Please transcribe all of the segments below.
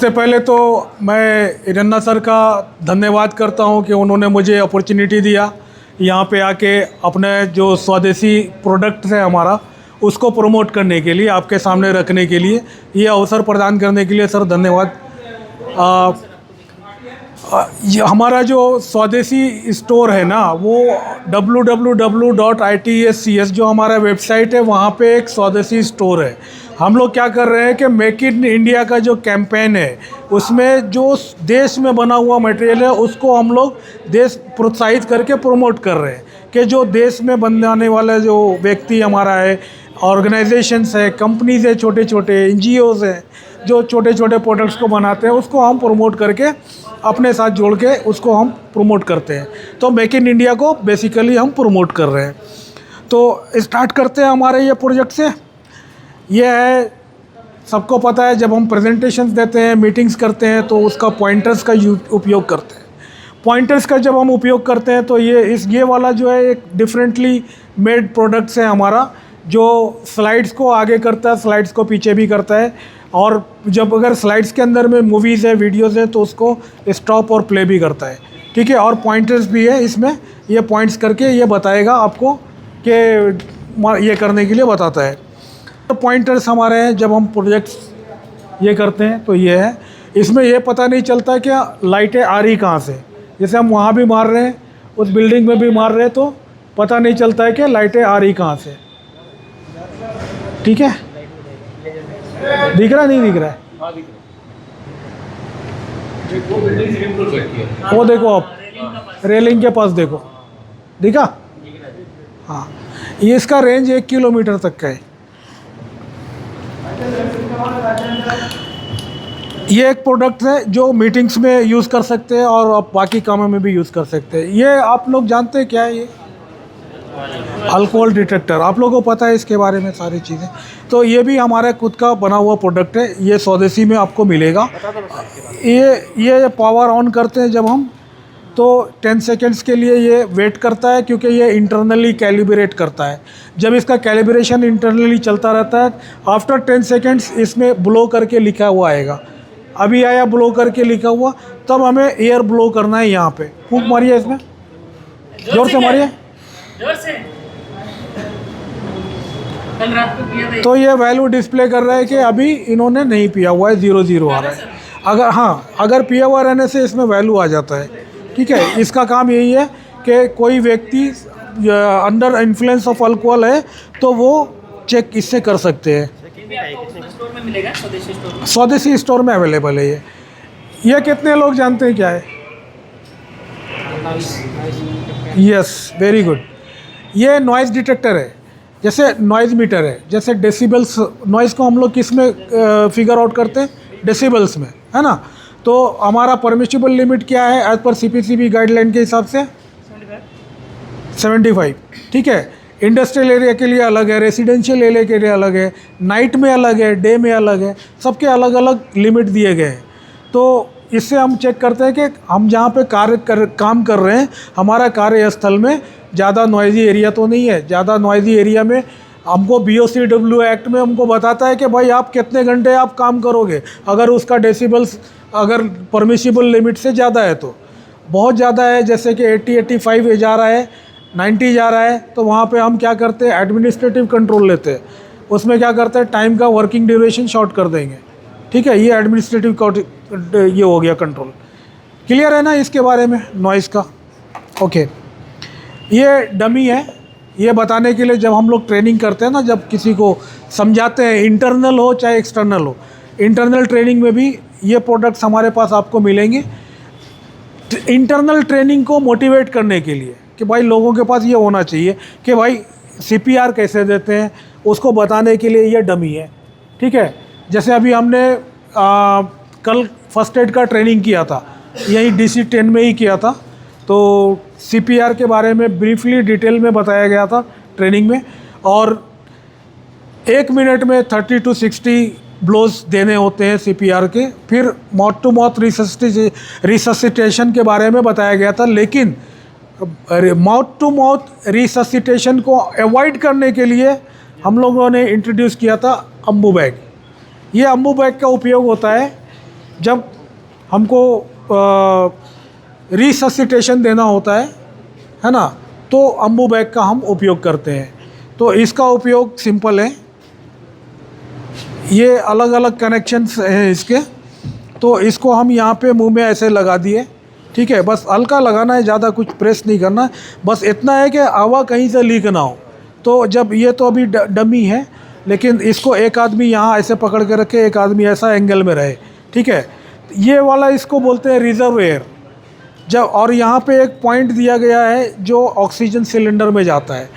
सबसे पहले तो मैं इरन्ना सर का धन्यवाद करता हूं कि उन्होंने मुझे अपॉर्चुनिटी दिया यहाँ पे आके अपने जो स्वदेशी प्रोडक्ट है हमारा उसको प्रमोट करने के लिए, आपके सामने रखने के लिए, ये अवसर प्रदान करने के लिए सर धन्यवाद। ये हमारा जो स्वदेशी स्टोर है ना, वो www.itscs जो हमारा वेबसाइट है, वहाँ पे एक स्वदेशी स्टोर है। हम लोग क्या कर रहे हैं कि मेक इन इंडिया का जो कैंपेन है, उसमें जो देश में बना हुआ मटेरियल है उसको हम लोग देश प्रोत्साहित करके प्रमोट कर रहे हैं कि जो देश में बनाने वाला जो व्यक्ति हमारा है, ऑर्गेनाइजेशंस है, कंपनीज़ है, छोटे छोटे NGOs हैं जो छोटे छोटे प्रोडक्ट्स को बनाते हैं, उसको हम प्रमोट करके अपने साथ जोड़ के उसको हम प्रमोट करते हैं। तो मेक इन इंडिया को बेसिकली हम प्रमोट कर रहे हैं। तो स्टार्ट करते हैं हमारे ये प्रोजेक्ट से। ये है, सबको पता है, जब हम प्रेजेंटेशंस देते हैं, मीटिंग्स करते हैं, तो उसका पॉइंटर्स का उपयोग करते हैं। पॉइंटर्स का जब हम उपयोग करते हैं तो ये वाला जो है एक डिफरेंटली मेड प्रोडक्ट्स है हमारा, जो स्लाइड्स को आगे करता है, स्लाइड्स को पीछे भी करता है, और जब अगर स्लाइड्स के अंदर में मूवीज़ है, वीडियोज़ है, तो उसको स्टॉप और प्ले भी करता है। ठीक है, और पॉइंटर्स भी है इसमें, ये पॉइंट्स करके ये बताएगा आपको कि ये करने के लिए बताता है। तो पॉइंटर्स हमारे हैं जब हम प्रोजेक्ट्स ये करते हैं तो ये है। इसमें ये पता नहीं चलता कि लाइटें आ रही कहाँ से, जैसे हम वहाँ भी मार रहे हैं, उस बिल्डिंग में भी मार रहे हैं, तो पता नहीं चलता है कि लाइटें आ रही कहाँ से। ठीक है, दिख रहा नहीं दिख रहा है? वो देखो आप, रेलिंग के पास देखो, दिखा? हाँ, ये इसका रेंज 1 किलोमीटर तक का है। ये एक प्रोडक्ट है जो मीटिंग्स में यूज़ कर सकते हैं और आप बाकी कामों में भी यूज़ कर सकते हैं। ये आप लोग जानते हैं क्या है? ये अल्कोहल डिटेक्टर, आप लोगों को पता है इसके बारे में सारी चीज़ें। तो ये भी हमारा खुद का बना हुआ प्रोडक्ट है, ये स्वदेशी में आपको मिलेगा। ये पावर ऑन करते हैं जब हम, तो 10 सेकेंड्स के लिए ये वेट करता है, क्योंकि ये इंटरनली कैलिब्रेट करता है। जब इसका कैलिब्रेशन इंटरनली चलता रहता है, आफ्टर 10 सेकेंड्स इसमें ब्लो करके लिखा हुआ आएगा। अभी आया ब्लो करके लिखा हुआ, तब हमें एयर ब्लो करना है। यहाँ पे फूंक मारिए, इसमें जोर से मारिए, जोर से। कल रात को पिया था। तो ये वैल्यू डिस्प्ले कर रहा है कि अभी इन्होंने नहीं पिया हुआ है, 0 आ रहा है। अगर पिया हुआ रहने से इसमें वैल्यू आ जाता है। ठीक है, इसका काम यही है कि कोई व्यक्ति अंडर इन्फ्लुएंस ऑफ अल्कोहल है तो वो चेक इससे कर सकते हैं। स्टोर में मिलेगा, स्वदेशी स्टोर में। स्वदेशी स्टोर में अवेलेबल है ये कितने लोग जानते हैं क्या है? Yes, very good. ये नॉइज़ डिटेक्टर है, जैसे नॉइज़ मीटर है। जैसे डेसिबल्स, नॉइज़ को हम लोग किस में फिगर आउट करते हैं? डेसिबल्स में, है ना। तो हमारा परमिशिबल लिमिट क्या है एज पर CPCB गाइडलाइन के हिसाब से? 75। ठीक है, इंडस्ट्रियल एरिया के लिए अलग है, रेसिडेंशियल एरिया के लिए अलग है, नाइट में अलग है, डे में अलग है, सबके अलग अलग लिमिट दिए गए हैं। तो इससे हम चेक करते हैं कि हम जहाँ पे काम कर रहे हैं, हमारा कार्यस्थल में ज़्यादा नॉइज़ी एरिया तो नहीं है। ज़्यादा नॉइज़ी एरिया में हमको BOCW एक्ट में हमको बताता है कि भाई आप कितने घंटे आप काम करोगे। अगर उसका डेसिबल्स अगर परमिशिबल लिमिट से ज़्यादा है, तो बहुत ज़्यादा है, जैसे कि 80-85 जा रहा है, 90 जा रहा है, तो वहाँ पे हम क्या करते हैं? एडमिनिस्ट्रेटिव कंट्रोल लेते हैं। उसमें क्या करते हैं? टाइम का वर्किंग ड्यूरेशन शॉर्ट कर देंगे। ठीक है, ये एडमिनिस्ट्रेटिव ये हो गया कंट्रोल। क्लियर है ना इसके बारे में नॉइज़ का? ओके, ये डमी है, ये बताने के लिए जब हम लोग ट्रेनिंग करते हैं ना, जब किसी को समझाते हैं, इंटरनल हो चाहे एक्सटर्नल हो, इंटरनल ट्रेनिंग में भी ये प्रोडक्ट्स हमारे पास आपको मिलेंगे। इंटरनल ट्रेनिंग को मोटिवेट करने के लिए कि भाई लोगों के पास ये होना चाहिए कि भाई CPR कैसे देते हैं, उसको बताने के लिए ये डमी है। ठीक है, जैसे अभी हमने कल फर्स्ट एड का ट्रेनिंग किया था, यही DC-10 में ही किया था। तो CPR के बारे में ब्रीफली डिटेल में बताया गया था ट्रेनिंग में, और 1 मिनट में 30 to 60 ब्लोज देने होते हैं CPR के। फिर माउथ टू माउथ रिससिटेशन के बारे में बताया गया था, लेकिन माउथ टू माउथ रिससिटेशन को अवॉइड करने के लिए हम लोगों ने इंट्रोड्यूस किया था अम्बू बैग। ये अम्बू बैग का उपयोग होता है जब हमको रिससिटेशन देना होता है ना, तो अम्बू बैग का हम उपयोग करते हैं। तो इसका उपयोग सिंपल है, ये अलग अलग कनेक्शंस हैं इसके। तो इसको हम यहाँ पे मुंह में ऐसे लगा दिए, ठीक है, बस हल्का लगाना है, ज़्यादा कुछ प्रेस नहीं करना है, बस इतना है कि हवा कहीं से लीक ना हो। तो जब ये तो अभी डमी है, लेकिन इसको एक आदमी यहाँ ऐसे पकड़ के रखे, एक आदमी ऐसा एंगल में रहे, ठीक है। ये वाला इसको बोलते हैं रिजर्व एयर। जब और यहाँ पे एक पॉइंट दिया गया है जो ऑक्सीजन सिलेंडर में जाता है।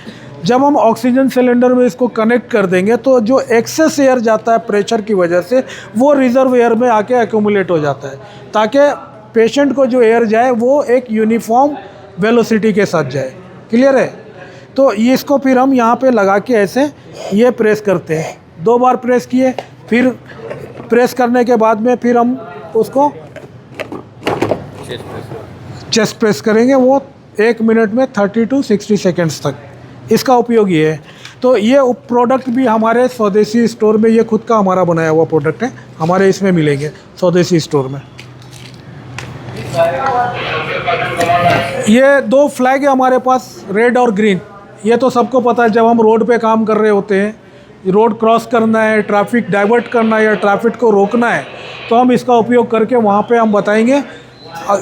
जब हम ऑक्सीजन सिलेंडर में इसको कनेक्ट कर देंगे तो जो एक्सेस एयर जाता है प्रेशर की वजह से, वो रिजर्व एयर में आके एक्यूमुलेट हो जाता है, ताकि पेशेंट को जो एयर जाए वो एक यूनिफॉर्म वेलोसिटी के साथ जाए। क्लियर है? तो ये इसको फिर हम यहाँ पे लगा के ऐसे ये प्रेस करते हैं, 2 बार प्रेस किए, फिर प्रेस करने के बाद में फिर हम उसको चेस्ट प्रेस करेंगे, वो 1 मिनट में 30 to 60 सेकेंड्स तक। इसका उपयोग ये है। तो ये प्रोडक्ट भी हमारे स्वदेशी स्टोर में, ये खुद का हमारा बनाया हुआ प्रोडक्ट है, हमारे इसमें मिलेंगे स्वदेशी स्टोर में। ये 2 फ्लैग है हमारे पास, रेड और ग्रीन। ये तो सबको पता है, जब हम रोड पे काम कर रहे होते हैं, रोड क्रॉस करना है, ट्रैफिक डाइवर्ट करना है या ट्रैफिक को रोकना है, तो हम इसका उपयोग करके वहाँ पे हम बताएंगे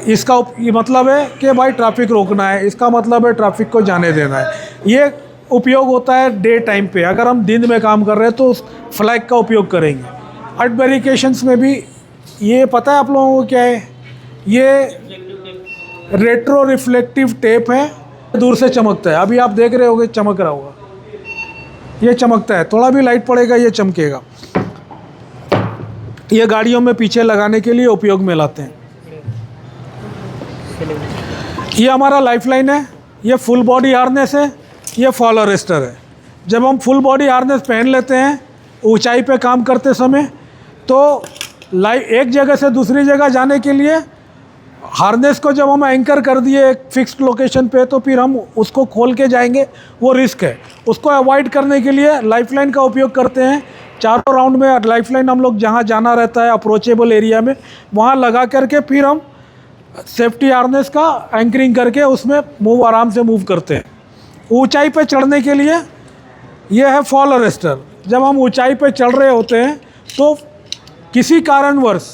इसका ये मतलब है कि भाई ट्रैफिक रोकना है, इसका मतलब है ट्रैफिक को जाने देना है। ये उपयोग होता है डे टाइम पे। अगर हम दिन में काम कर रहे हैं तो उस फ्लैग का उपयोग करेंगे। अर्थ बैरिकेशंस में भी ये पता है आप लोगों को क्या है, ये रेट्रो रिफ्लेक्टिव टेप है, दूर से चमकता है। अभी आप देख रहे होगे चमक रहा होगा, ये चमकता है, थोड़ा भी लाइट पड़ेगा ये चमकेगा। ये गाड़ियों में पीछे लगाने के लिए उपयोग में लाते हैं। ये हमारा लाइफलाइन है, ये फुल बॉडी हार्नेस है, ये फॉल अरेस्टर है। जब हम फुल बॉडी हार्नेस पहन लेते हैं ऊंचाई पे काम करते समय, तो एक जगह से दूसरी जगह जाने के लिए हार्नेस को जब हम एंकर कर दिए एक फिक्स्ड लोकेशन पे, तो फिर हम उसको खोल के जाएंगे, वो रिस्क है। उसको अवॉइड करने के लिए लाइफलाइन का उपयोग करते हैं। चारों राउंड में लाइफलाइन हम लोग जहाँ जाना रहता है अप्रोचेबल एरिया में, वहाँ लगा करके फिर हम सेफ्टी हार्नेस का एंकरिंग करके उसमें आराम से मूव करते हैं। ऊंचाई पे चढ़ने के लिए ये है फॉल अरेस्टर। जब हम ऊंचाई पे चढ़ रहे होते हैं तो किसी कारणवश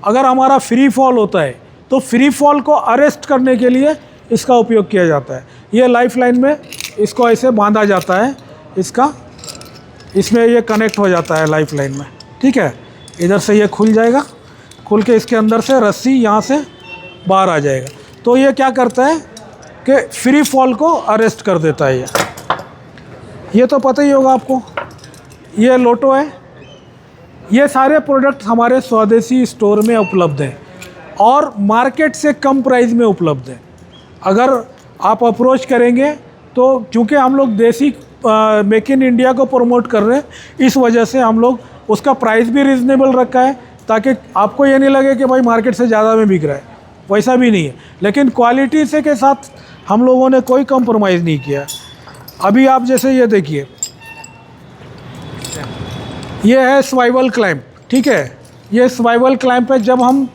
अगर हमारा फ्री फॉल होता है, तो फ्री फॉल को अरेस्ट करने के लिए इसका उपयोग किया जाता है। ये लाइफलाइन में इसको ऐसे बांधा जाता है, इसमें ये कनेक्ट हो जाता है लाइफलाइन में, ठीक है। इधर से ये खुल जाएगा, खुल के इसके अंदर से रस्सी यहाँ से बाहर आ जाएगा। तो ये क्या करता है कि फ्री फॉल को अरेस्ट कर देता है। ये तो पता ही होगा आपको। ये लोटो है। ये सारे प्रोडक्ट हमारे स्वदेशी स्टोर में उपलब्ध हैं और मार्केट से कम प्राइस में उपलब्ध है। अगर आप अप्रोच करेंगे तो, क्योंकि हम लोग देसी मेक इन इंडिया को प्रमोट कर रहे हैं, इस वजह से हम लोग उसका प्राइस भी रिजनेबल रखा है, ताकि आपको ये नहीं लगे कि भाई मार्केट से ज़्यादा में बिक रहा है, वैसा भी नहीं है। लेकिन क्वालिटी से के साथ हम लोगों ने कोई कंप्रोमाइज़ नहीं किया। अभी आप जैसे ये देखिए, ये है सर्वाइवल क्लाइंब, ठीक है। ये सर्वाइवल क्लाइंब पे जब हम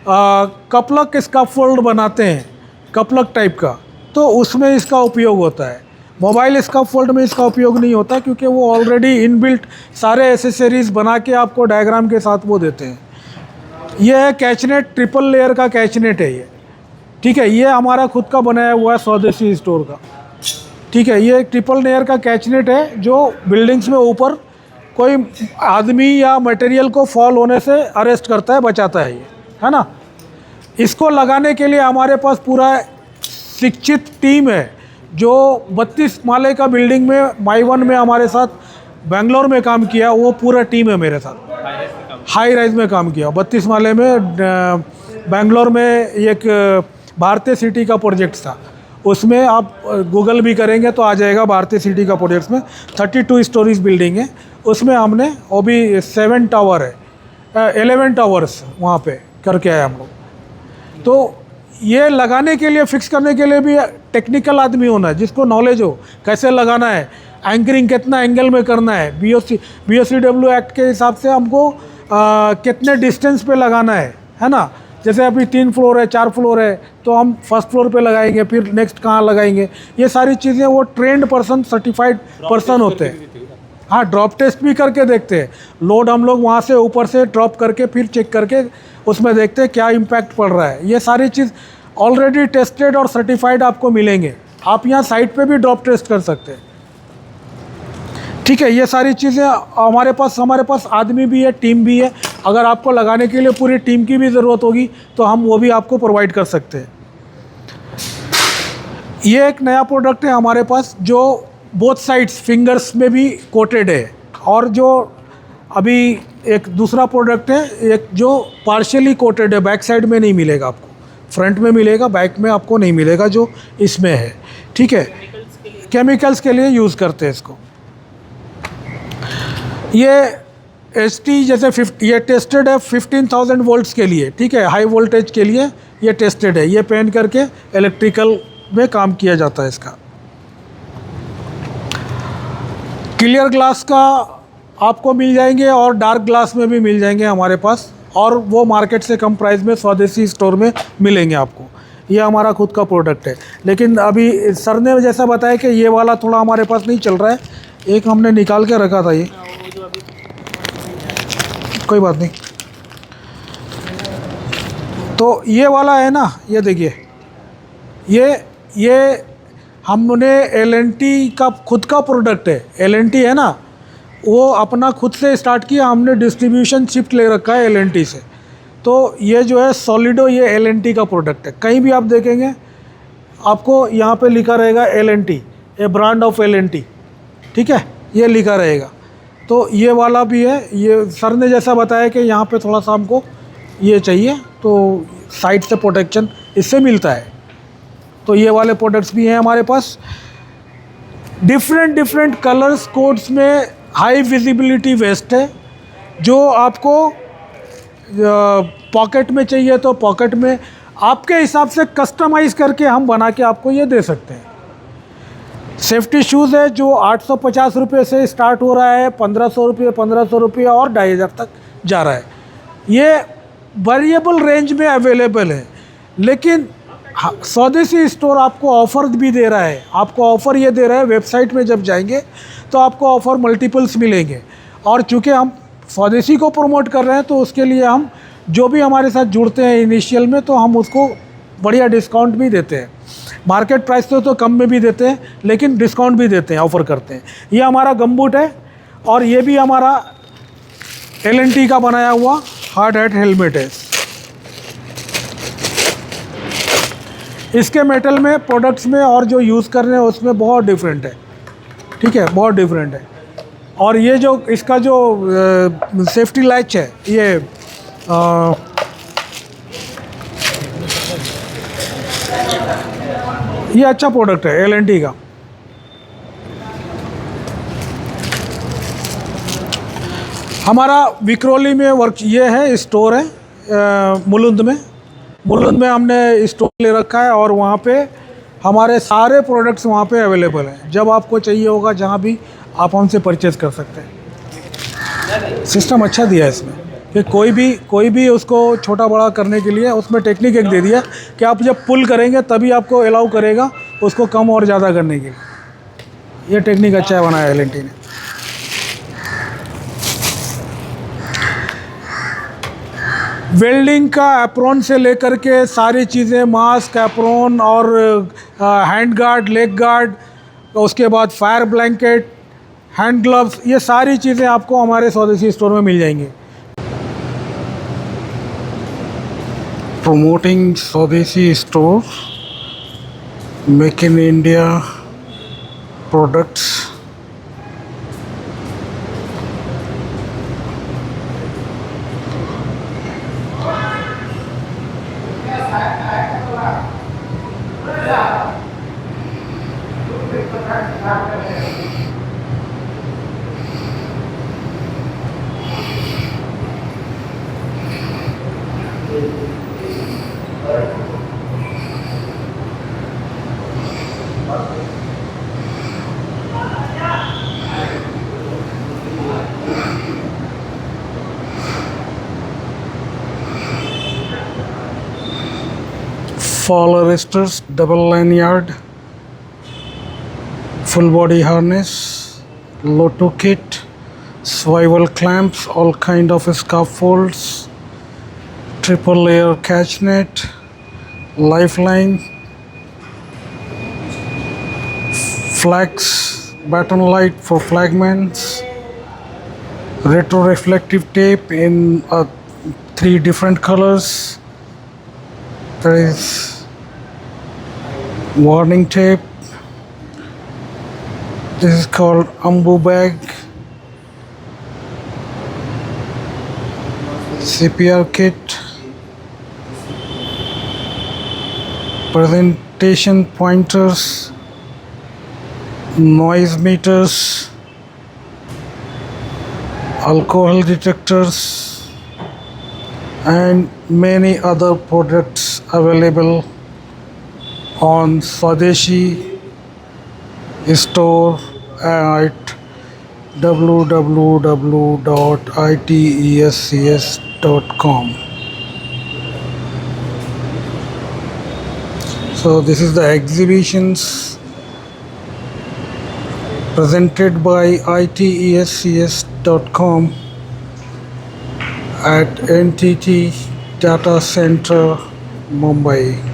कपलक स्काफोल्ड बनाते हैं, कपलक टाइप का, तो उसमें इसका उपयोग होता है। मोबाइल स्काफोल्ड में इसका उपयोग नहीं होता, क्योंकि वो ऑलरेडी इनबिल्ट सारे एसेसरीज बना के आपको डायग्राम के साथ वो देते हैं। ये है कैचनेट, ट्रिपल लेयर का कैचनेट है ये, ठीक है। ये हमारा खुद का बनाया हुआ है स्वदेशी स्टोर का, ठीक है। ये ट्रिपल लेयर का कैचनेट है जो बिल्डिंग्स में ऊपर कोई आदमी या मटेरियल को फॉल होने से अरेस्ट करता है, बचाता है ये, है ना। इसको लगाने के लिए हमारे पास पूरा शिक्षित टीम है, जो 32 माले का बिल्डिंग में माई-1 में हमारे साथ बेंगलोर में काम किया, वो पूरा टीम है मेरे साथ। हाई राइज में काम किया 32 माले में। बेंगलोर में एक भारतीय सिटी का प्रोजेक्ट था, उसमें आप गूगल भी करेंगे तो आ जाएगा भारतीय सिटी का प्रोजेक्ट्स में। 32 स्टोरीज बिल्डिंग है, उसमें हमने वो भी 7 टावर है, 11 टावर्स वहाँ पे करके आए हम लोग। तो ये लगाने के लिए, फिक्स करने के लिए भी टेक्निकल आदमी होना है, जिसको नॉलेज हो कैसे लगाना है, एंकरिंग कितना एंगल में करना है, BOCW एक्ट के हिसाब से हमको कितने डिस्टेंस पे लगाना है, है ना। जैसे अभी 3 फ्लोर है, 4 फ्लोर है, तो हम फर्स्ट फ्लोर पे लगाएंगे, फिर नेक्स्ट कहाँ लगाएंगे, ये सारी चीज़ें वो ट्रेंड पर्सन, सर्टिफाइड पर्सन होते हैं। हाँ, ड्रॉप टेस्ट भी करके देखते हैं। लोड हम लोग वहाँ से ऊपर से ड्रॉप करके फिर चेक करके उसमें देखते हैं क्या इम्पैक्ट पड़ रहा है। ये सारी चीज़ ऑलरेडी टेस्टेड और सर्टिफाइड आपको मिलेंगे। आप यहाँ साइट पे भी ड्रॉप टेस्ट कर सकते हैं। ठीक है, ये सारी चीज़ें हमारे पास आदमी भी है, टीम भी है। अगर आपको लगाने के लिए पूरी टीम की भी ज़रूरत होगी तो हम वो भी आपको प्रोवाइड कर सकते हैं। ये एक नया प्रोडक्ट है हमारे पास जो बोथ साइड्स फिंगर्स में भी कोटेड है। और जो अभी एक दूसरा प्रोडक्ट है, एक जो पार्शियली कोटेड है, बैक साइड में नहीं मिलेगा आपको, फ्रंट में मिलेगा, बैक में आपको नहीं मिलेगा, जो इसमें है। ठीक है, केमिकल्स के लिए यूज़ करते हैं इसको। ये ST जैसे ये टेस्टेड है 15,000 वोल्ट्स के लिए। ठीक है, हाई वोल्टेज के लिए ये टेस्टेड है। ये पहन करके इलेक्ट्रिकल में काम किया जाता है इसका। क्लियर ग्लास का आपको मिल जाएंगे और डार्क ग्लास में भी मिल जाएंगे हमारे पास, और वो मार्केट से कम प्राइस में स्वदेशी स्टोर में मिलेंगे आपको। ये हमारा खुद का प्रोडक्ट है। लेकिन अभी सर ने जैसा बताया कि ये वाला थोड़ा हमारे पास नहीं चल रहा है, एक हमने निकाल के रखा था, ये कोई बात नहीं। तो ये वाला है ना, ये देखिए, ये हमने L&T का खुद का प्रोडक्ट है। L&T है ना, वो अपना खुद से स्टार्ट किया, हमने डिस्ट्रीब्यूशन शिफ्ट ले रखा है L&T से। तो ये जो है सॉलिडो, ये L&T का प्रोडक्ट है। कहीं भी आप देखेंगे आपको यहाँ पे लिखा रहेगा L&T, A brand of L&T। ठीक है, ये लिखा रहेगा। तो ये वाला भी है। ये सर ने जैसा बताया कि यहाँ पे थोड़ा सा हमको ये चाहिए, तो साइड से प्रोटेक्शन इससे मिलता है। तो ये वाले प्रोडक्ट्स भी हैं हमारे पास। डिफरेंट कलर्स कोड्स में हाई विजिबिलिटी वेस्ट है, जो आपको पॉकेट में चाहिए तो पॉकेट में, आपके हिसाब से कस्टमाइज़ करके हम बना के आपको ये दे सकते हैं। सेफ्टी शूज़ है जो 850 रुपये से स्टार्ट हो रहा है, 1500 रुपये, 1500 रुपये और 2500 तक जा रहा है। ये वेरिएबल रेंज में अवेलेबल है। लेकिन स्वदेशी स्टोर आपको ऑफ़र भी दे रहा है। आपको ऑफ़र ये दे रहा है, वेबसाइट में जब जाएंगे तो आपको ऑफ़र मल्टीपल्स मिलेंगे। और चूँकि हम स्वदेशी को प्रमोट कर रहे हैं तो उसके लिए हम जो भी हमारे साथ जुड़ते हैं इनिशियल में, तो हम उसको बढ़िया डिस्काउंट भी देते हैं। मार्केट प्राइस तो कम में भी देते हैं, लेकिन डिस्काउंट भी देते हैं, ऑफ़र करते हैं। ये हमारा गमबूट है, और ये भी हमारा L&T का बनाया हुआ हार्ड हैट हेलमेट है। इसके मेटल में, प्रोडक्ट्स में और जो यूज़ कर रहे हैं उसमें बहुत डिफरेंट है। ठीक है, बहुत डिफरेंट है। और ये जो इसका जो सेफ्टी लैच है, ये अच्छा प्रोडक्ट है L&T का। हमारा विक्रोली में ये है, स्टोर है मुलुंद में हमने स्टोर ले रखा है, और वहाँ पे हमारे सारे प्रोडक्ट्स वहाँ पे अवेलेबल हैं। जब आपको चाहिए होगा, जहाँ भी आप हमसे परचेज़ कर सकते हैं। सिस्टम अच्छा दिया है इसमें कि कोई भी उसको छोटा बड़ा करने के लिए उसमें टेक्निक एक दे दिया कि आप जब पुल करेंगे तभी आपको अलाउ करेगा उसको कम और ज़्यादा करने के लिए। ये टेक्निक अच्छा है बनाया L&T ने। वेल्डिंग का एप्रोन से लेकर के सारी चीज़ें, मास्क, एप्रोन और हैंड गार्ड, लेग गार्ड, उसके बाद फायर ब्लैंकेट, हैंड ग्लव्स, ये सारी चीज़ें आपको हमारे स्वदेशी स्टोर में मिल जाएंगी। प्रमोटिंग स्वदेशी store, make in India products. fall arresters, double lanyard, full body harness, Lotto kit, swivel clamps, all kind of scaffolds, triple layer catch net, lifeline, flags, baton light for flagmans, retro reflective tape in 3 different colors. There is warning tape. This is called Ambu bag. CPR kit. Presentation pointers. Noise meters. Alcohol detectors. And many other products available on Swadeshi store at www.itescs.com. So this is the exhibitions presented by itescs.com at NTT Data Center, Mumbai.